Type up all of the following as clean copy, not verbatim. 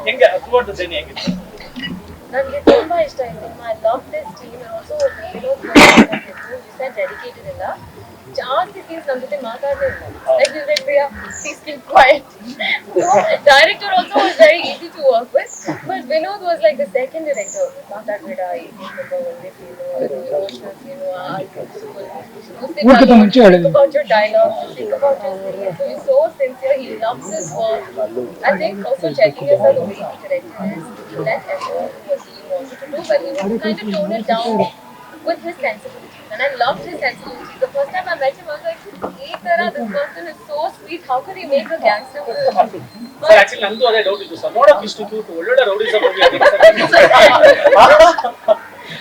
ಹೆಂಗೆ throughout the journey ಹೆಂಗಿತ್ತು? ನನಗೆ ತುಂಬಾ ಇಷ್ಟ ಆಯ್ತು. I love this team and also dedicated ಇಲ್ಲ. ಜಾಸ್ತಿ ಸೀನ್ಸ್ ನಮ್ಮ ಜೊತೆ ಮಾತಾಡಲೇ ಇಲ್ಲ. Like you said Priya please keep quiet. Director also was very easy to work with, but Vinod was like the second director. ಮಾತಾಡಬೇಡ, ಈ ಸೀನ್ ಒಂದೇ scene, emotional scene, about your dialogue, think about your scene. So he's so sincere, he loves his work. I think also checking us out the way he directed is less effort what he wanted to do, but he would kind of tone it down with his sensibilities. And I loved his sensibilities. The first time I met him, I was like, hey, Tara, this person is so sweet. How could he make a gangster film? Sir actually ನಂದು ಅದೇ doubt ಇತ್ತು sir, ನೋಡೋಕೆ ಇಷ್ಟು cute, ಒಳ್ಳೊಳ್ಳೆ rowdyism movie ಆಗಿದೆ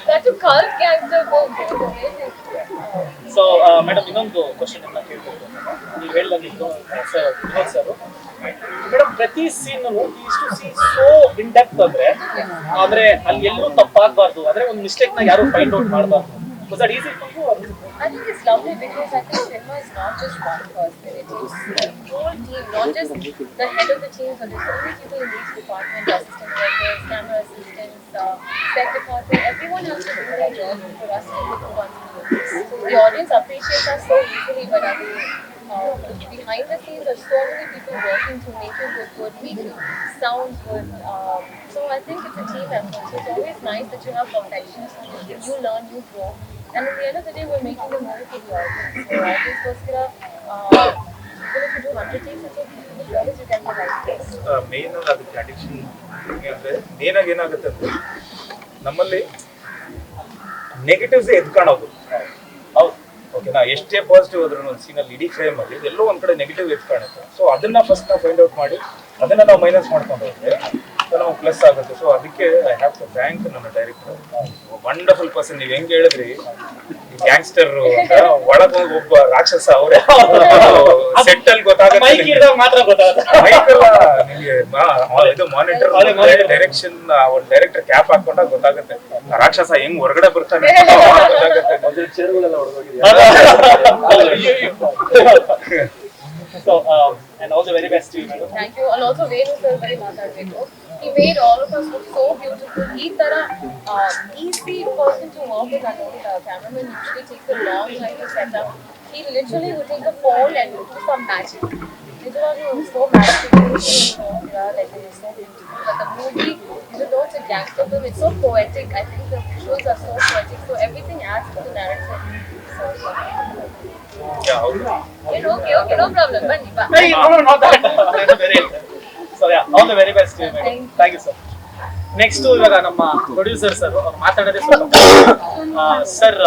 That's a cult gangster film. It was amazing. So madam ಇನ್ನೊಂದು question ಅನ್ನ ಕೇಳ್ಬೋದು. ನೀವು ಹೇಳಿದ್ದು ಸರ್ ವಿನೋದ್ ಸರ್ ಮೇಡಮ್ ಪ್ರತಿ ಸೀನ್ ಇಷ್ಟು ಸೀನ್ ಸೋ ಇನ್ ಡೆಪ್ತ್ ಅಂದ್ರೆ ಅಲ್ಲಿ ಎಲ್ಲೂ ತಪ್ಪಾಗಬಾರ್ದು, ಅಂದ್ರೆ ಒಂದು ಮಿಸ್ಟೇಕ್ ನ ಯಾರು ಫೈಂಡ್ ಔಟ್ ಮಾಡಬಾರ್ದು. Was that easy for you or? I think it's lovely because I think cinema is not just one person. It is the whole team, not just the head of the team, but there's so many people in each department, assistant directors, camera assistants, set department. Everyone has to do their job for us to look to one movie. So the audience appreciates us so easily, but I think behind the scenes there's so many people working to make it look good, make it sound good. So I think it's a team effort. So it's always nice that you have perfectionists, you learn, you grow. And at the end of the day, we're making the movie for the audience. So I think Koskara, even if you do 100 takes, it's okay. As long as you get the right takes. Main ಅದಕ್ಕೆ addiction ಅಂದರೆ main ಆಗಿ ಏನಾಗುತ್ತೆ ಅಂದರೆ ನಮ್ಮಲ್ಲಿ negatives ಎದ್ದು ಕಾಣೋದು. ಹೌದು, ಓಕೆನಾ, ಎಷ್ಟೇ ಪಾಸಿಟಿವ್ ಆದ್ರೂ ಒಂದು ಸೀನಲ್ಲಿ ಇಡೀ ಫ್ರೇಮಲ್ಲಿ ಎಲ್ಲೋ ಒಂದು ಕಡೆ ನೆಗೆಟಿವ್ ಎದ್ದು ಕಾಣುತ್ತೆ. ಸೊ ಅದನ್ನ ಫಸ್ಟ್ ನಾವು ಫೈಂಡ್ ಔಟ್ ಮಾಡಿ ಅದನ್ನ ನಾವು ಮೈನಸ್ ಮಾಡ್ಕೊಂಡು ಹೋದ್ರೆ ನಮಗೆ ಪ್ಲಸ್ ಆಗುತ್ತೆ. ಸೊ ಅದಕ್ಕೆ ಐ ಹ್ಯಾವ್ ಟು ಥ್ಯಾಂಕ್ ನಮ್ಮ ಡೈರೆಕ್ಟರ್, ವಂಡರ್ಫುಲ್ ಪರ್ಸನ್. ನೀವು ಹೆಂಗೆ ಹೇಳಿದ್ರಿ ಗ್ಯಾಂಗ್ಸ್ಟರ್ ಅಂತ, ಒಳಗೋಗಿ ಒಬ್ಬ ರಾಕ್ಷಸ ಅವರೇ ಸೆಟ್ ಅಲ್ಲಿ ಗೊತ್ತಾಗುತ್ತೆ. ಮೈಕಲ್ಲ ನಿಮಗೆ ಇದು ಮಾನಿಟರ್ ಡೈರೆಕ್ಷನ್, ಅವ್ರ ಡೈರೆಕ್ಟರ್ ಕ್ಯಾಪ್ ಹಾಕೊಂಡಾಗ ಗೊತ್ತಾಗುತ್ತೆ ರಾಕ್ಷಸ ಹೆಂಗ್ ಹೊರಗಡೆ ಬರ್ತಾನೆ ಗೊತ್ತಾಗುತ್ತೆ. So and all the very best to you, madam. Thank you. And also Venu sir very matadbeko. He made all of us look so beautiful. He tara easy person to work with. I know the cameraman usually takes a long time to set up. He literally would take a phone and do some magic. Literally it was so magical. Like it was so beautiful. But the movie, even though it's a gangster film, it's so poetic. I think the visuals are so poetic. So everything adds to the narrative. So okay, no problem. Hey, no, not that. So yeah, all the very best to you, madam. Thank you, sir. Next ಇವಾಗ ನಮ್ಮ producer sir ಮಾತಾಡೋದೇ ಸ್ವಲ್ಪ sir